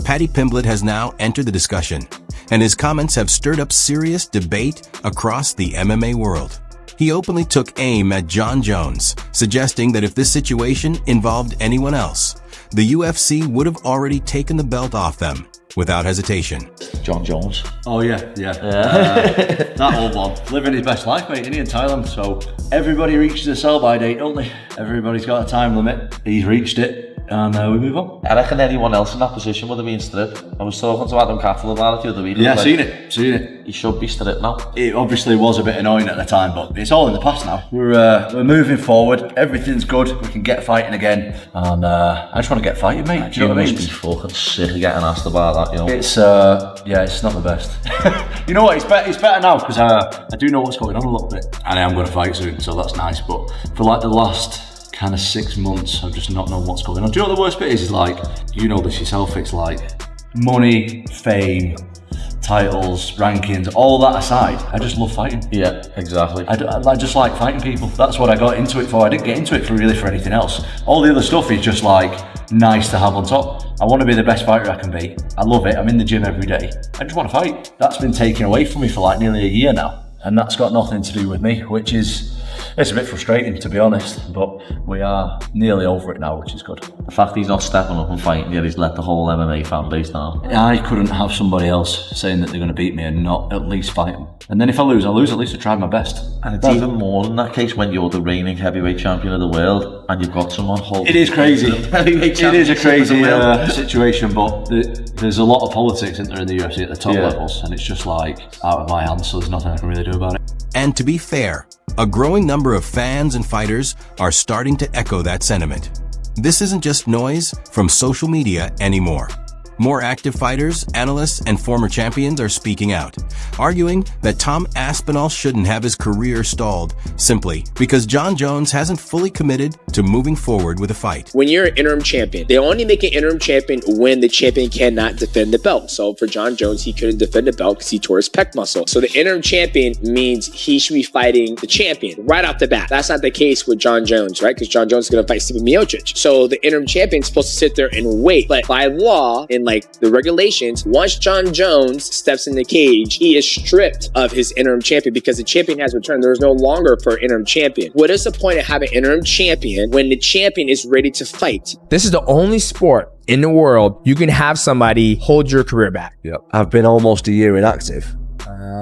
Paddy Pimblett has now entered the discussion, and his comments have stirred up serious debate across the MMA world. He openly took aim at Jon Jones, suggesting that if this situation involved anyone else, the UFC would have already taken the belt off them without hesitation. Jon Jones. Oh yeah. That old one, living his best life, mate, isn't he, in Thailand? So everybody reaches a sell-by date, don't they? Everybody's got a time limit. He's reached it, and we move on. I reckon anyone else in that position would have been stripped. I was talking to Adam Cattell about it the other week. Yeah, seen it. He should be stripped now. It obviously was a bit annoying at the time, but it's all in the past now. We're moving forward. Everything's good. We can get fighting again, and I just want to get fighting, mate. Do you know what I mean? Must be fucking sick of getting asked about that, you know. It's it's not the best. You know what? It's better now because I do know what's going on a little bit, and I am going to fight soon, so that's nice. But for like the last kind of 6 months, I've just not known what's going on. Do you know what the worst bit is? Like, you know this yourself. It's like money, fame, titles, rankings, all that aside, I just love fighting. Yeah, exactly. I just like fighting people. That's what I got into it for. I didn't get into it for anything else. All the other stuff is just like nice to have on top. I want to be the best fighter I can be. I love it. I'm in the gym every day. I just want to fight. That's been taken away from me for like nearly a year now, and that's got nothing to do with me, which is, it's a bit frustrating, to be honest, but we are nearly over it now, which is good. The fact he's not stepping up and fighting yet, he's let the whole MMA fan base down. I couldn't have somebody else saying that they're going to beat me and not at least fight them. And then if I lose, at least I tried my best. And it's even more in that case when you're the reigning heavyweight champion of the world and you've got someone holding. It is crazy. It is a crazy situation, but there's a lot of politics in there in the UFC at the top levels, and it's just like out of my hands, so there's nothing I can really do about it. And to be fair, a growing number of fans and fighters are starting to echo that sentiment. This isn't just noise from social media anymore. More active fighters, analysts, and former champions are speaking out, arguing that Tom Aspinall shouldn't have his career stalled simply because Jon Jones hasn't fully committed to moving forward with a fight. When you're an interim champion, they only make an interim champion when the champion cannot defend the belt. So for Jon Jones, he couldn't defend the belt because he tore his pec muscle. So the interim champion means he should be fighting the champion right off the bat. That's not the case with Jon Jones, right? Because Jon Jones is going to fight Stipe Miocic. So the interim champion is supposed to sit there and wait. But by law, in like the regulations, once Jon Jones steps in the cage, he is stripped of his interim champion because the champion has returned. There is no longer for an interim champion. What is the point of having an interim champion when the champion is ready to fight? This is the only sport in the world you can have somebody hold your career back. Yep. I've been almost a year inactive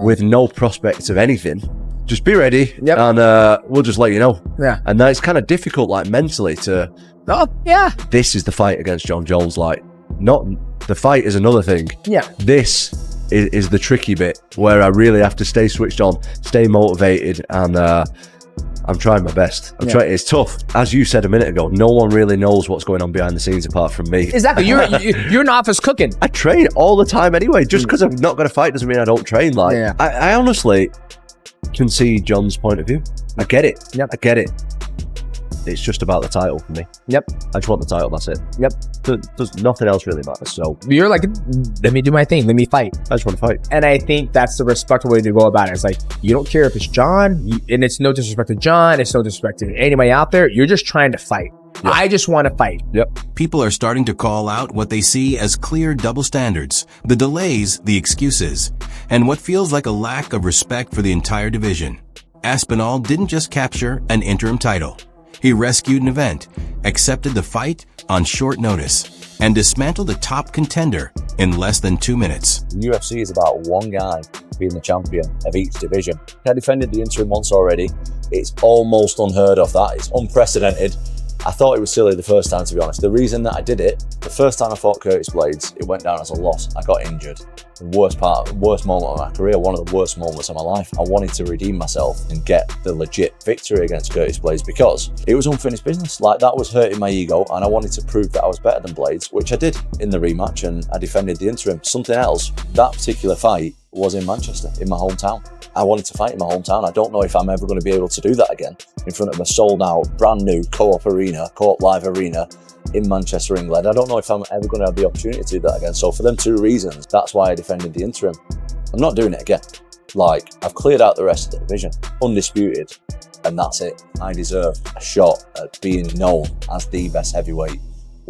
with no prospects of anything. Just be ready, and we'll just let you know. Yeah. And that's kind of difficult, like mentally, to. Oh yeah. This is the fight against Jon Jones. Like, not the fight is another thing. Yeah. This is the tricky bit where I really have to stay switched on, stay motivated, and I'm trying my best. I'm trying. It's tough. As you said a minute ago, no one really knows what's going on behind the scenes apart from me. Exactly. You're in office cooking. I train all the time anyway. Just because I'm not going to fight doesn't mean I don't train. Like, I honestly can see Jon's point of view. I get it. Yep. I get it. It's just about the title for me. Yep. I just want the title, that's it. Yep. There's nothing else really matters. So you're like, let me do my thing. Let me fight. I just want to fight. And I think that's the respectful way to go about it. It's like, you don't care if it's Jon, and it's no disrespect to Jon, it's no disrespect to anybody out there. You're just trying to fight. Yep. I just want to fight. Yep. People are starting to call out what they see as clear double standards, the delays, the excuses, and what feels like a lack of respect for the entire division. Aspinall didn't just capture an interim title. He rescued an event, accepted the fight on short notice, and dismantled a top contender in less than 2 minutes. The UFC is about one guy being the champion of each division. I defended the interim once already. It's almost unheard of that. It's unprecedented. I thought it was silly the first time, to be honest. The reason that I did it, the first time I fought Curtis Blades, it went down as a loss. I got injured. The worst moment of my career, one of the worst moments of my life. I wanted to redeem myself and get the legit victory against Curtis Blades because it was unfinished business. Like, that was hurting my ego, and I wanted to prove that I was better than Blades, which I did in the rematch, and I defended the interim. Something else, that particular fight was in Manchester, in my hometown. I wanted to fight in my hometown. I don't know if I'm ever going to be able to do that again in front of a sold out, brand new Co-op Live arena in Manchester, England. I don't know if I'm ever going to have the opportunity to do that again. So for them two reasons, that's why I defended the interim. I'm not doing it again. Like, I've cleared out the rest of the division, undisputed, and that's it. I deserve a shot at being known as the best heavyweight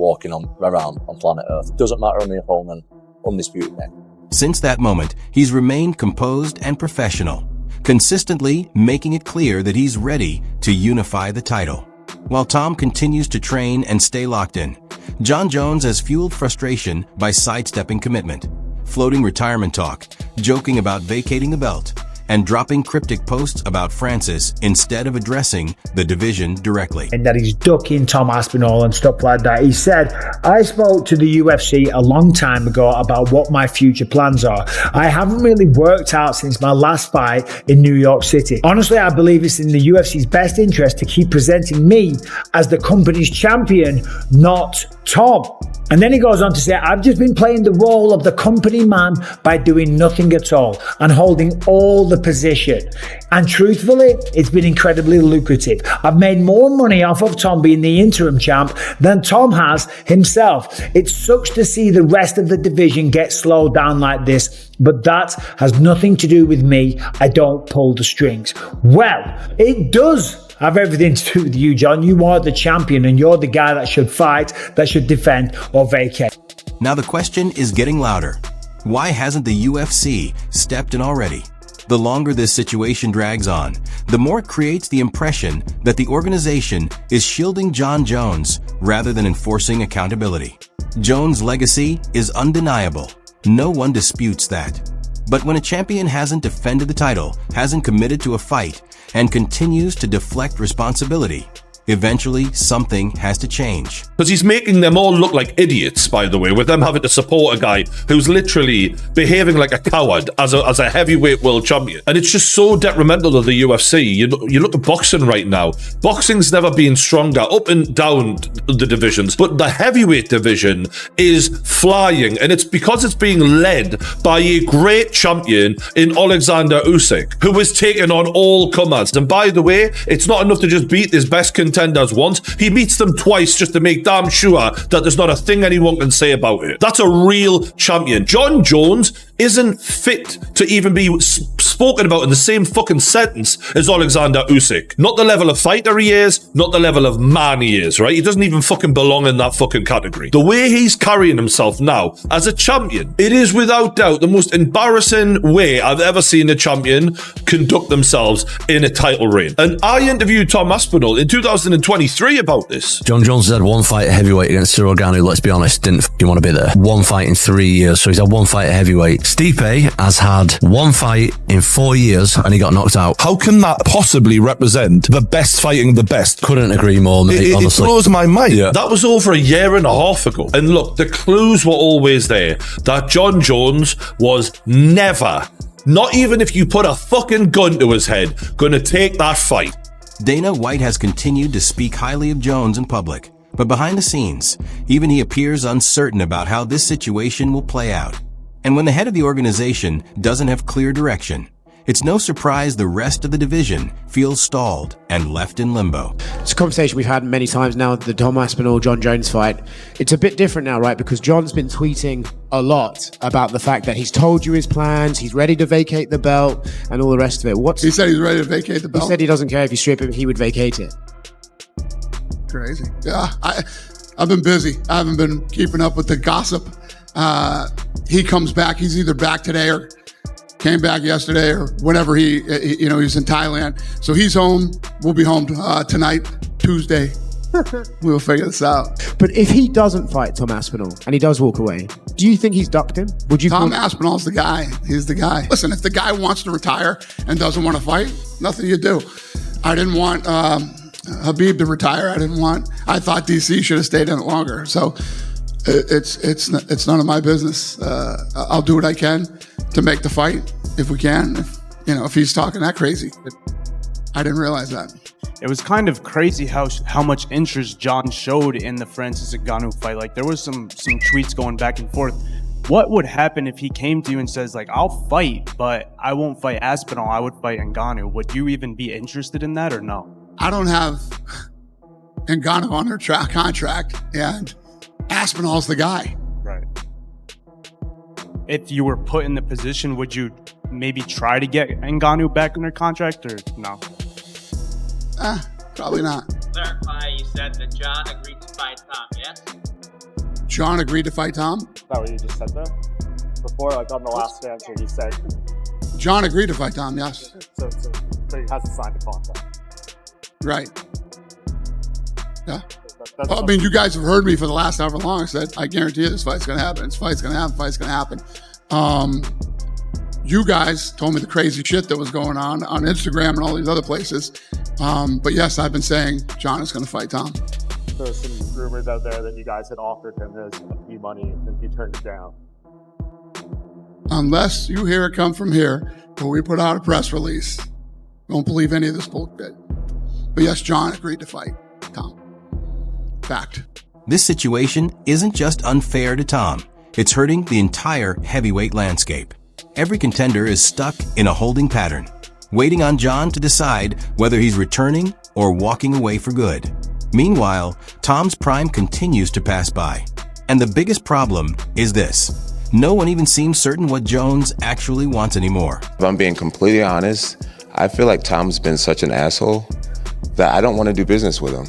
walking around on planet Earth. It doesn't matter on the opponent, undisputed neck. Since that moment, he's remained composed and professional, consistently making it clear that he's ready to unify the title. While Tom continues to train and stay locked in, Jon Jones has fueled frustration by sidestepping commitment, floating retirement talk, joking about vacating the belt, and dropping cryptic posts about Francis instead of addressing the division directly. And that he's ducking Tom Aspinall and stuff like that. He said, I spoke to the UFC a long time ago about what my future plans are. I haven't really worked out since my last fight in New York City. Honestly, I believe it's in the UFC's best interest to keep presenting me as the company's champion, not Tom. And then he goes on to say, I've just been playing the role of the company man by doing nothing at all and holding all the position. And truthfully, it's been incredibly lucrative. I've made more money off of Tom being the interim champ than Tom has himself. It sucks to see the rest of the division get slowed down like this, but that has nothing to do with me. I don't pull the strings. Well, it does have everything to do with you, Jon. You are the champion and you're the guy that should fight, that should defend or vacate. Now the question is getting louder. Why hasn't the UFC stepped in already? The longer this situation drags on, the more it creates the impression that the organization is shielding Jon Jones rather than enforcing accountability. Jones' legacy is undeniable. No one disputes that. But when a champion hasn't defended the title, hasn't committed to a fight, and continues to deflect responsibility, eventually something has to change. Because he's making them all look like idiots, by the way, with them having to support a guy who's literally behaving like a coward as a heavyweight world champion. And it's just so detrimental to the UFC. You look at boxing right now. Boxing's never been stronger, up and down the divisions, but the heavyweight division is flying, and it's because it's being led by a great champion in Alexander Usyk, who is taking on all comers. And by the way, it's not enough to just beat his best contenders once. He meets them twice just to make damn sure that there's not a thing anyone can say about it. That's a real champion. Jon Jones isn't fit to even be spoken about in the same fucking sentence as Alexander Usyk. Not the level of fighter he is, not the level of man he is, right? He doesn't even fucking belong in that fucking category. The way he's carrying himself now as a champion, it is without doubt the most embarrassing way I've ever seen a champion conduct themselves in a title reign. And I interviewed Tom Aspinall in 2023 about this. Jon Jones has had one fight at heavyweight against Cyril Gane, who, let's be honest, didn't fucking want to be there. One fight in 3 years, so he's had one fight at heavyweight. Stipe has had one fight in 4 years and he got knocked out. How can that possibly represent the best fighting the best? Couldn't agree more, mate, honestly. It blows my mind. Yeah. That was over a year and a half ago. And look, the clues were always there that Jon Jones was never, not even if you put a fucking gun to his head, going to take that fight. Dana White has continued to speak highly of Jones in public, but behind the scenes, even he appears uncertain about how this situation will play out. And when the head of the organization doesn't have clear direction, it's no surprise the rest of the division feels stalled and left in limbo. It's a conversation we've had many times now, the Tom Aspinall-Jon Jones fight. It's a bit different now, right? Because Jon's been tweeting a lot about the fact that he's told you his plans, he's ready to vacate the belt, and all the rest of it. He said he's ready to vacate the belt? He said he doesn't care if you strip him, he would vacate it. Crazy. Yeah, I've been busy. I haven't been keeping up with the gossip. He comes back. He's either back today or came back yesterday or whenever he's in Thailand. So he's home. We'll be home tonight, Tuesday. We'll figure this out. But if he doesn't fight Tom Aspinall and he does walk away, do you think he's ducked him? Tom Aspinall's the guy. He's the guy. Listen, if the guy wants to retire and doesn't want to fight, nothing you do. I didn't want Habib to retire. I thought DC should have stayed in it longer. So it's none of my business. I'll do what I can to make the fight if we can. If he's talking that crazy. But I didn't realize that. It was kind of crazy how much interest Jon showed in the Francis Ngannou fight. Like, there was some tweets going back and forth. What would happen if he came to you and says, like, I'll fight, but I won't fight Aspinall, I would fight Ngannou? Would you even be interested in that or no? I don't have Ngannou on their contract, and Aspinall's the guy. Right. If you were put in the position, would you maybe try to get Ngannou back in their contract or no? Probably not. Clarify, you said that Jon agreed to fight Tom, yes? Jon agreed to fight Tom? Is that what you just said there? Before, like on the last answer, you said. Jon agreed to fight Tom, yes. So he hasn't signed a contract. Right. Yeah. I mean, you guys have heard me for the last however long. I said, I guarantee you this fight's going to happen. This fight's going to happen. Fight's going to happen. You guys told me the crazy shit that was going on Instagram and all these other places. But yes, I've been saying Jon is going to fight Tom. There's some rumors out there that you guys had offered him his fee money and he turned it down. Unless you hear it come from here, where we put out a press release. Don't believe any of this bullshit. But yes, Jon agreed to fight Tom. Fact. This situation isn't just unfair to Tom. It's hurting the entire heavyweight landscape. Every contender is stuck in a holding pattern, waiting on Jon to decide whether he's returning or walking away for good. Meanwhile, Tom's prime continues to pass by. And the biggest problem is this. No one even seems certain what Jones actually wants anymore. If I'm being completely honest, I feel like Tom's been such an asshole that I don't want to do business with him.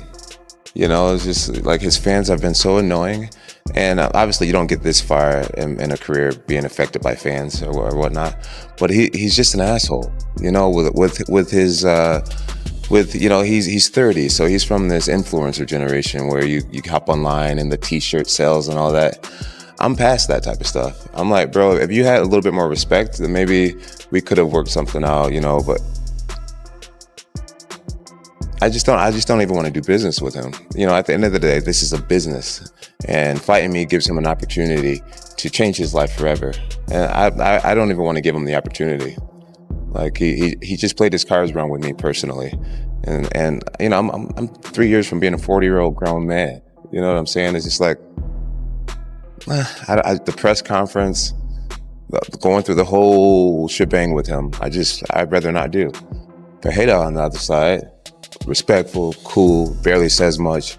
You know, it's just like his fans have been so annoying. And obviously you don't get this far in a career being affected by fans or whatnot. But he's just an asshole, you know, with his, you know, he's 30. So he's from this influencer generation where you hop online and the t-shirt sales and all that. I'm past that type of stuff. I'm like, bro, if you had a little bit more respect, then maybe we could have worked something out, you know, but I just don't even want to do business with him. You know, at the end of the day, this is a business, and fighting me gives him an opportunity to change his life forever. And I don't even want to give him the opportunity. Like he just played his cards wrong with me personally. And you know, I'm 3 years from being a 40-year-old grown man. You know what I'm saying? It's just like, the press conference, going through the whole shebang with him, I'd rather not do. Paddy on the other side, respectful, cool, barely says much.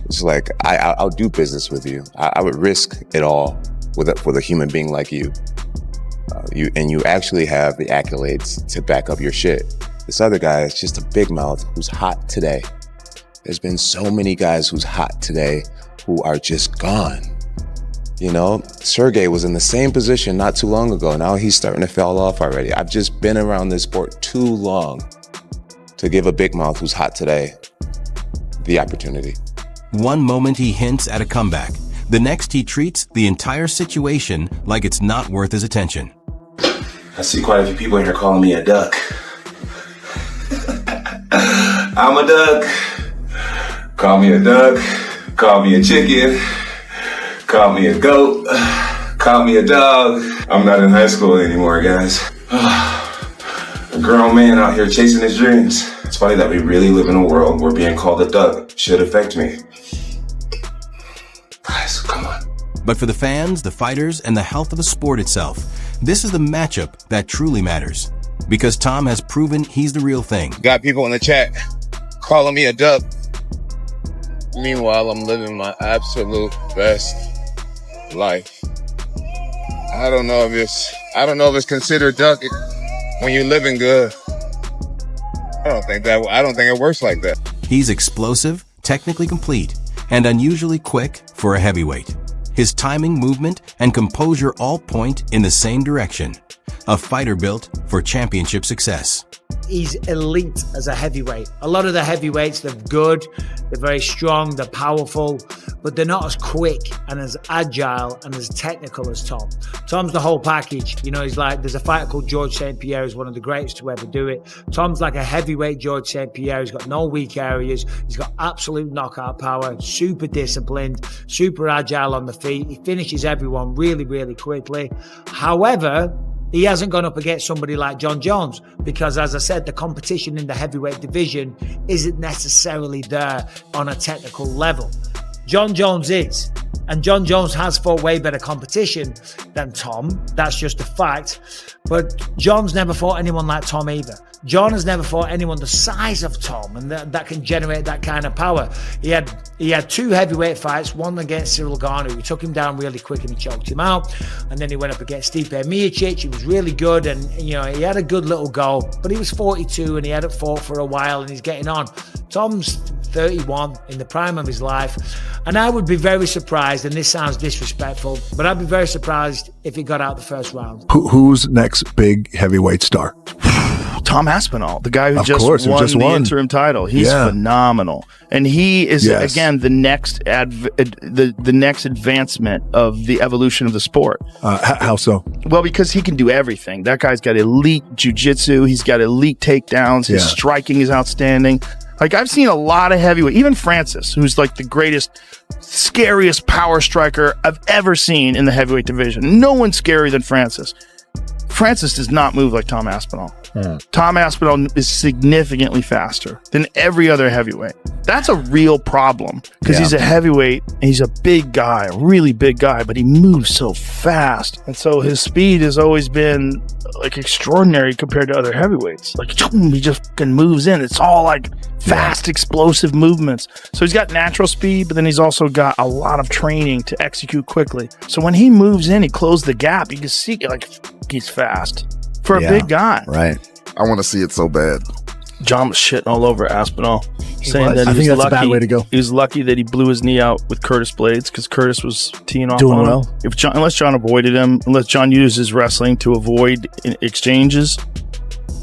It's like, I'll do business with you. I would risk it all with a human being like you. You actually have the accolades to back up your shit. This other guy is just a big mouth who's hot today. There's been so many guys who's hot today who are just gone. You know, Sergey was in the same position not too long ago. Now he's starting to fall off already. I've just been around this sport too long to give a big mouth who's hot today the opportunity. One moment he hints at a comeback. The next he treats the entire situation like it's not worth his attention. I see quite a few people in here calling me a duck. I'm a duck. Call me a duck. Call me a chicken. Call me a goat. Call me a dog. I'm not in high school anymore, guys. A grown man out here chasing his dreams. It's funny that we really live in a world where being called a duck should affect me. Guys, come on. But for the fans, the fighters, and the health of the sport itself, this is the matchup that truly matters. Because Tom has proven he's the real thing. Got people in the chat calling me a duck. Meanwhile, I'm living my absolute best life. I don't know if it's considered duck when you're living good. I don't think it works like that. He's explosive, technically complete, and unusually quick for a heavyweight. His timing, movement, and composure all point in the same direction. A fighter built for championship success. He's elite as a heavyweight. A lot of the heavyweights, they're good, they're very strong, they're powerful, but they're not as quick and as agile and as technical as Tom. Tom's the whole package. You know, he's like, there's a fighter called George St. Pierre, who's one of the greatest to ever do it. Tom's like a heavyweight George St. Pierre. He's got no weak areas. He's got absolute knockout power, super disciplined, super agile on the feet. He finishes everyone really, really quickly. However, he hasn't gone up against somebody like Jon Jones because, as I said, the competition in the heavyweight division isn't necessarily there on a technical level. Jon Jones is, and Jon Jones has fought way better competition than Tom. That's just a fact. But Jon's never fought anyone like Tom either. Jon has never fought anyone the size of Tom and that can generate that kind of power. He had two heavyweight fights, one against Cyril Gane. He took him down really quick and he choked him out. And then he went up against Stipe Miocic. He was really good and, you know, he had a good little go. But he was 42 and he hadn't fought for a while and he's getting on. Tom's 31, in the prime of his life. And I would be very surprised, and this sounds disrespectful, but I'd be very surprised if he got out the first round. Who's next big heavyweight star? Tom Aspinall, the guy who Of just course, who won just the won. interim title. He's phenomenal. And he is, again, the next the next advancement of the evolution of the sport. How so? Well, because he can do everything. That guy's got elite jiu-jitsu. He's got elite takedowns. His striking is outstanding. Like, I've seen a lot of heavyweight, even Francis, who's like the greatest, scariest power striker I've ever seen in the heavyweight division. No one's scarier than Francis. Francis does not move like Tom Aspinall. Tom Aspinall is significantly faster than every other heavyweight. That's a real problem because he's a heavyweight and he's a big guy, a really big guy, but he moves so fast. And so his speed has always been like extraordinary compared to other heavyweights. Like, he just fucking moves in. It's all like fast, explosive movements. So he's got natural speed, but then he's also got a lot of training to execute quickly. So when he moves in, he closes the gap. You can see like he's fast for a big guy. Right. I want to see it so bad. John was shitting all over Aspinall, saying that I think that's a bad way to go. He was lucky that he blew his knee out with Curtis Blades because Curtis was teeing off Doing on well. him. Unless John avoided him, unless John used his wrestling to avoid exchanges,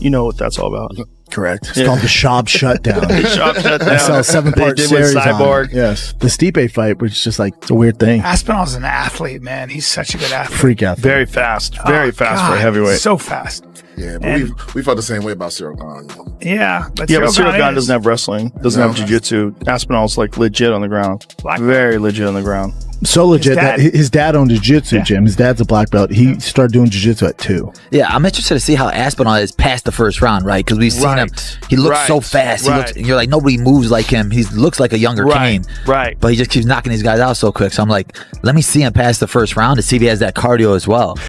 you know what that's all about. Correct. It's called the Shop Shutdown. Shop Shutdown. I saw a 7-part They did with series on Cyborg. it. Yes. The Stipe fight, which is just like, it's a weird thing. Aspinall's an athlete, man. He's such a good athlete. Freak athlete. Very fast. Very fast for a heavyweight. So fast. Yeah, but we felt the same way about Cyril Gane. Yeah, but Cyril Gane Gane doesn't have wrestling, doesn't have jiu-jitsu. Aspinall's like legit on the ground. Very legit on the ground. So legit that his dad owned a jiu-jitsu gym. His dad's a black belt. He started doing jiu-jitsu at 2. Yeah, I'm interested to see how Aspinall is past the first round, right? Because we've seen him. He looks so fast. He looks, and you're like, nobody moves like him. He looks like a younger Kane. Right. But he just keeps knocking these guys out so quick. So I'm like, let me see him past the first round to see if he has that cardio as well.